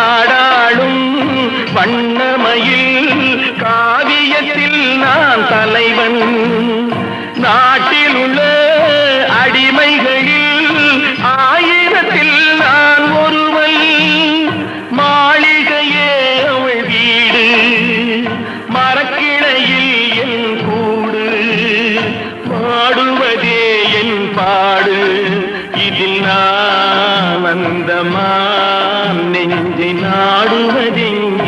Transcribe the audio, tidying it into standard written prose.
ஆடாளும் வண்ணமயில் காவியத்தில் நான் தலைவன். நாட்டில் உள்ள அடிமைகளில் ஆயிரத்தில் நான் ஒருவன். மாளிகையே அவள் வீடு, மரக்கிளையில் என் கூடு, பாடுவதே என் பாடு. இதில் நான் வந்தமா நெஞ்சை நாடுவதெங்கே?